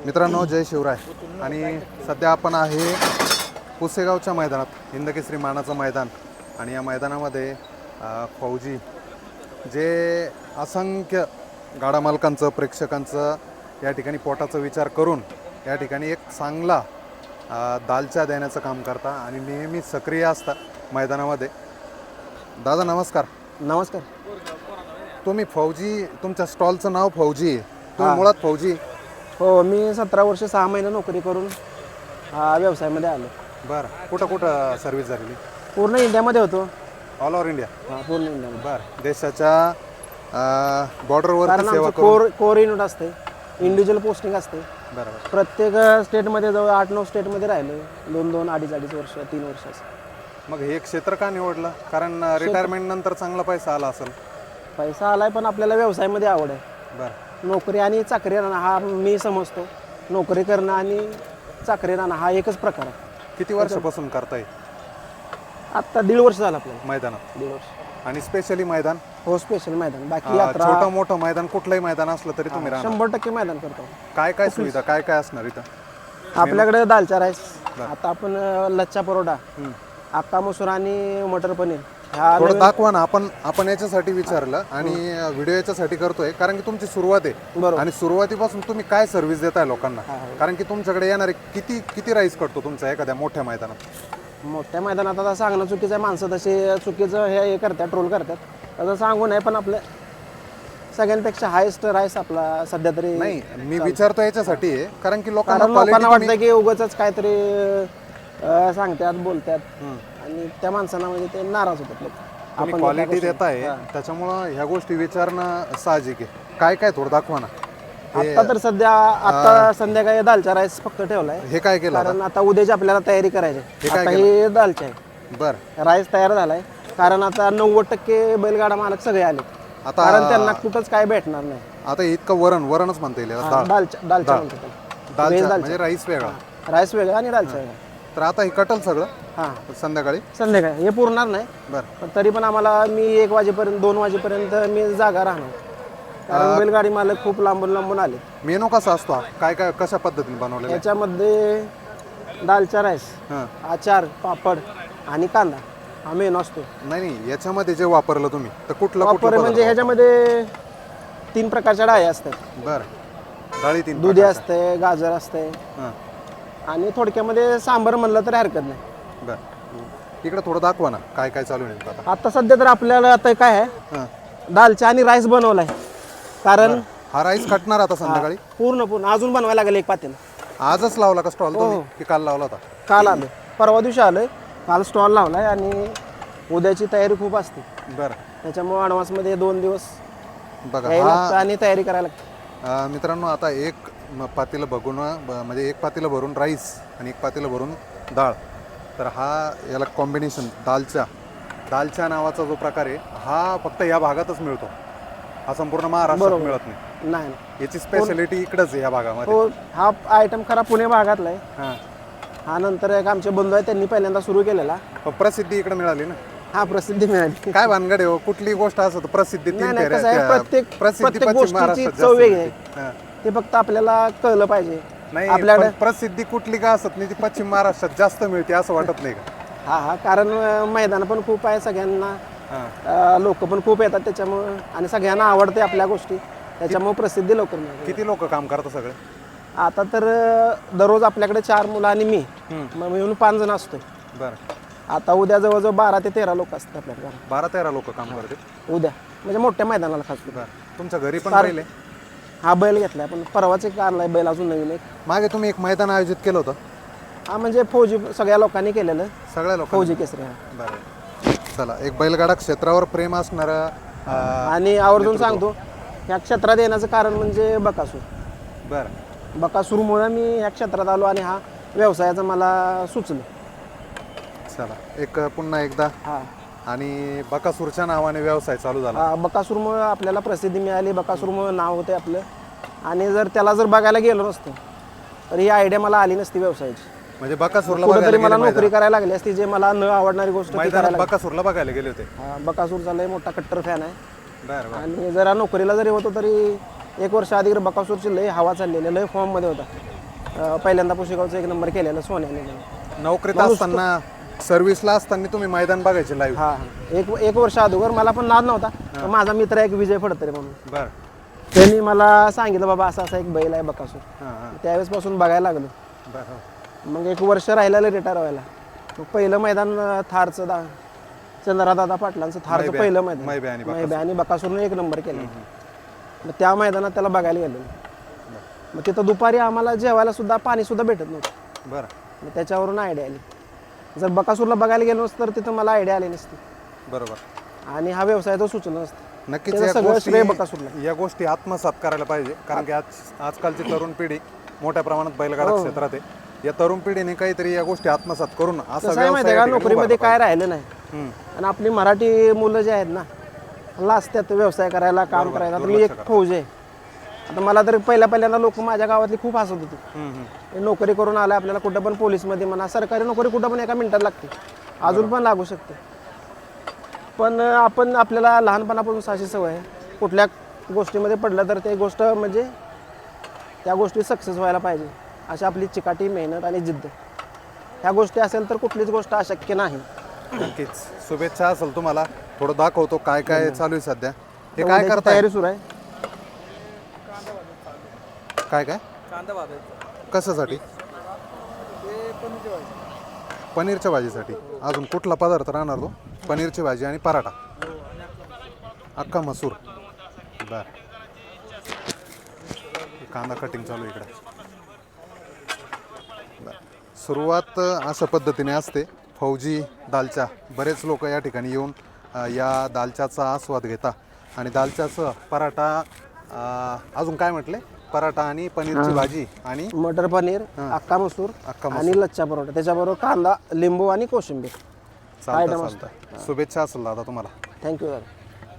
मित्रांनो, जय शिवराय. आणि सध्या आपण आहे पुसेगावच्या मैदानात, हिंदकेसरी मानाचं मैदान. आणि या मैदानामध्ये फौजी जे असंख्य गाडा मालकांचं, प्रेक्षकांचं या ठिकाणी पोटाचा विचार करून या ठिकाणी एक चांगला दालचा देण्याचं काम करता आणि नेहमी सक्रिय असता मैदानामध्ये. दादा नमस्कार. नमस्कार. तुम्ही फौजी, तुमच्या स्टॉलचं नाव फौजी आहे, तुम्ही मुळात फौजी? हो, मी 17 वर्ष 6 महिने नोकरी करून व्यवसायामध्ये आलो. बरं, कुठं कुठं सर्व्हिस झालेली? पूर्ण इंडियामध्ये होतो. All over India? पूर्ण इंडियामध्ये. बरं, देशाच्या बॉर्डरवर कारण सेवा आमचं कोर युनिट असते, इंडिव्हिज्युअल पोस्टिंग असते. बरोबर. प्रत्येक स्टेटमध्ये जवळ 8-9 स्टेटमध्ये राहिलो. 2-2, 2.5 वर्ष, 3 वर्ष असं. मग हे क्षेत्र का निवडलं? कारण रिटायरमेंट नंतर चांगला पैसा आला असेल. पैसा आलाय, पण आपल्याला व्यवसायामध्ये आवड आहे. बरं. नोकरी आणि चाकरी राहणं हा मी समजतो. नोकरी करणं आणि चाकरी राहणं हा एकच प्रकार आहे. किती वर्षापासून करताय आत्ता 1.5 वर्ष झालं आपल्याला. मैदानात? 1.5 वर्ष. आणि स्पेशली मैदान? हो, स्पेशल मैदान. बाकी यात्रा, छोटं मोठं मैदान, कुठलंही मैदान असलं तरी तुम्ही राहणार? 100% मैदान करतो. काय काय सुविधा, काय काय असणार इथं? आपल्याकडे दालचा राईस, आता आपण लच्छा परोठा, अक्का मसूर आणि मटर पनीर ह्या थोडं दाखवा ना. आपण याच्यासाठी विचारलं आणि व्हिडिओ याच्यासाठी करतोय कारण की तुमची सुरुवात आहे. बरोबर. आणि सुरुवातीपासून तुम्ही काय सर्व्हिस देताय लोकांना? कारण की तुमच्याकडे येणारे किती राईस करतो तुमचा एखाद्या मोठ्या मैदानात? मोठ्या मैदानात आता सांगणं चुकीचं आहे. माणसं तसे चुकीचं हे करतात, ट्रोल करतात. तसं सांगू नये, पण आपलं सगळ्यांपेक्षा हायेस्ट राईस आपला सध्या तरी. नाही, मी विचारतो याच्यासाठी आहे कारण की लोकांना वाटतं की उगाच काहीतरी सांगतात, बोलतात आणि त्या माणसांना म्हणजे ते नाराज होतात लोक. आपण क्वालिटी देताय, त्याच्यामुळं ह्या गोष्टी विचारणं साहजिक आहे. काय काय थोडं दाखवा ना. आता तर सध्या आता संध्याकाळी दालचा राईस फक्त ठेवलाय. हे काय केलं? कारण आता उद्याची आपल्याला तयारी करायची. आता हे दालचा आहे. बरं. राईस तयार झालाय. कारण आता 90% बैलगाडा मालक सगळे आले. आता कारण त्यांना कुठंच काय भेटणार नाही. आता इतकं वरणच म्हणता येईल. दालचा म्हणतो त्याला. म्हणजे राईस वेगळा, राईस वेगळा आणि दालचा वेगळा. तर आता हे कटल सगळं संध्याकाळी संध्याकाळी हे पुरणार नाही. बरं. पण तरी पण आम्हाला मी 1 वाजेपर्यंत 2 वाजेपर्यंत मी जागा राहणार. कारण बैलगाडी मालक खूप लांबून आले. मेनू कसा असतो हा? काय काय कशा पद्धतीने बनवलेला? याच्यामध्ये दालचा राईस, आचार, पापड आणि कांदा हा मेनू असतो. नाही, याच्यामध्ये जे वापरलं तुम्ही तर कुठलं म्हणजे ह्याच्यामध्ये 3 प्रकारच्या डाळी असतात. बरं. डाळी 3? दुधी असते, गाजर असते आणि थोडक्यामध्ये सांबार म्हणलं तरी हरकत नाही. बरं. इकडे थोडं दाखवा ना काय काय चालू आहे आता सध्या तर आपल्याला आता काय आहे, दालचा आणि राईस बनवलाय. कारण हा राईस कटणार आता संध्याकाळी पूर्ण अजून बनवायला लागेल एक पातेल. आजच लावला का स्टॉल तुम्ही की काल लावला होता? काल आलो, परवा दिवशी आलोय. काल स्टॉल लावलाय आणि उद्याची तयारी खूप असते. बरं. त्याच्यामुळे ॲडव्हान्समध्ये 2 दिवस बघा आणि तयारी करायला लागते. मित्रांनो, आता एक पातेलं बघून म्हणजे एक पातेलं भरून राईस आणि एक पातेलं भरून डाळ, तर याला कॉम्बिनेशन दालच्या नावाचा जो प्रकार आहे हा फक्त या भागातच मिळतो. हा संपूर्ण महाराष्ट्रात मिळत नाही. याची स्पेशालिटी इकडंच आहे या भागामध्ये. हो, हा आयटम खरा पुणे भागातला आहे. हा नंतर एक आमचे बंधू आहे, त्यांनी पहिल्यांदा सुरू केलेला. प्रसिद्धी इकडे मिळाली ना? हा, प्रसिद्धी मिळाली. काय भानगड आहे? कुठली गोष्ट असत प्रसिद्धी प्रत्येक गोष्टीची चव वेगळी आहे. ते फक्त आपल्याला कळलं पाहिजे. नाही, आपल्याकडे प्रसिद्धी कुठली का असत नाही, ती पश्चिम महाराष्ट्रात जास्त मिळते असं वाटत नाही का? हा, कारण मैदान पण खूप आहे सगळ्यांना, लोक पण खूप येतात त्याच्यामुळे, आणि सगळ्यांना आवडते आपल्या गोष्टी, त्याच्यामुळे प्रसिद्धी लवकर मिळते. किती लोक काम करतात सगळे? आता तर दररोज आपल्याकडे 4 मुलं आणि मी मिळून 5 जण असतो. बरं. आता उद्या जवळजवळ 12 ते 13 लोक असतात आपल्याकडे. 12-13 लोक काम करते उद्या, म्हणजे मोठ्या मैदानाला खास. तुमच्या घरी पण राहिले? हा, बैल घेतलाय, पण परवाच एक आणलाय बैल अजून नवीन एक. मागे तुम्ही एक मैदान आयोजित केलं होतं? हा, म्हणजे फौजी सगळ्या लोकांनी केलेलं. सगळ्या लोक फौजी केसरी. बरं. चला, एक बैलगाडा क्षेत्रावर प्रेम असणारा आणि आवर्जून सांगतो, ह्या क्षेत्रात येण्याचं कारण म्हणजे बकासूर. बरं. बकासूरमुळे मी ह्या क्षेत्रात आलो आणि हा व्यवसायाचं मला सुचलं. चला, एक पुन्हा एकदा. आणि बकासूरच्या नावाने व्यवसाय चालू झाला. बकासूरमुळे आपल्याला प्रसिद्धी मिळाली, बकासूरमुळे नाव होते आपलं. आणि जर त्याला बघायला गेलो नसतं तर ही आयडिया मला आली नसती व्यवसायाची. म्हणजे बकासूरला कुठेतरी मला नोकरी करायला लागली असती, जे मला न आवडणारी गोष्ट. बकासूरला बघायला गेले होते? बकासूरचा लय मोठा कट्टर फॅन आहे. बरं. आणि जरा नोकरीला जरी होतो तरी 1 वर्ष आधी बकासूरची लय हवा चाललेली, लय फॉर्म मध्ये होता. पहिल्यांदा पुशेगावचं 1 नंबर केलेलं सोन्याने. नोकरीत असताना सर्व्हिसला असताना तुम्ही मैदान बघायचे लाईव्ह? हां, एक वर्ष अगोदर मला पण नाद नव्हता. पण माझा मित्र एक विजय फडतरे म्हणून, बरं. त्यांनी मला सांगितलं बाबा असा असा एक बैल आहे बकासूर. हां. त्यावेळेसपासून बघायला लागलो. बरं. मग 1 वर्ष राहिलेलं रिटायर व्हायला. मग पहिलं मैदान थारचं चंद्रदादा पाटलांचं थारचं पहिलं मैदान मैबे आणि बकासूरने 1 नंबर केलं. मग त्या मैदानात त्याला बघायला गेलो. मग तिथं दुपारी आम्हाला जेवायला सुद्धा पाणी सुद्धा भेटत नव्हतं. बरं. मग त्याच्यावरून आयडिया आली. जर बकासूरला बघायला गेलो नसतं तर तिथं मला आयडिया आली नसती. बरोबर. आणि हा व्यवसायाचं सुचलं नसतं. नक्कीच त्याचं सगळं श्रेय बकासूरला. या गोष्टी आत्मसात करायला पाहिजे, कारण की आजकालची तरुण पिढी मोठ्या प्रमाणात बैलगाडा क्षेत्रात आहे. या तरुण पिढीने काहीतरी या गोष्टी आत्मसात करून असा कसं आहे माहिती आहे का, नोकरीमध्ये काय राहिलं नाही. आणि आपली मराठी मुलं जे आहेत ना, लाजतात व्यवसाय करायला, काम करायला. आता मी एक फौज आहे. आता मला तर पहिल्यांदा लोक माझ्या गावातली खूप हसत होती. नोकरी करून आलं, आपल्याला कुठं पण पोलीसमध्ये म्हणा, सरकारी नोकरी कुठं पण एका मिनिटात लागते, अजून पण लागू शकते. पण आपल्याला लहानपणापासून अशी सवय आहे, कुठल्या गोष्टीमध्ये पडलं तर ते गोष्ट म्हणजे त्या गोष्टी सक्सेस व्हायला पाहिजे, अशी आपली चिकाटी, मेहनत आणि जिद्द, ह्या गोष्टी असेल तर कुठलीच गोष्ट अशक्य नाही. नक्कीच. शुभेच्छा असेल तुम्हाला. थोडं दाखवतो काय काय चालू आहे सध्या. हे काय करताय? तयारी सुरू आहे. काय कांदा भाजायचा. कशासाठी? पनीरच्या भाजीसाठी. अजून कुठला पदार्थ राहणार तो? पनीरची भाजी आणि पराठा, अख्खा मसूर. बर. कांदा कटिंग चालू आहे इकडे. सुरुवात अशा पद्धतीने असते. फौजी दालचा, बरेच लोक या ठिकाणी येऊन या दालच्याचा आस्वाद घेता. आणि दालच्याचं पराठा, अजून काय म्हटले? पराठा आणि पनीरची भाजी आणि मटर पनीर, अख्खा मसूर अख्खा आणि लच्छा परोठा, त्याच्याबरोबर कांदा, लिंबू आणि कोशिंबीर. चालतं. शुभेच्छा असेल दादा तुम्हाला. थँक्यू दादा.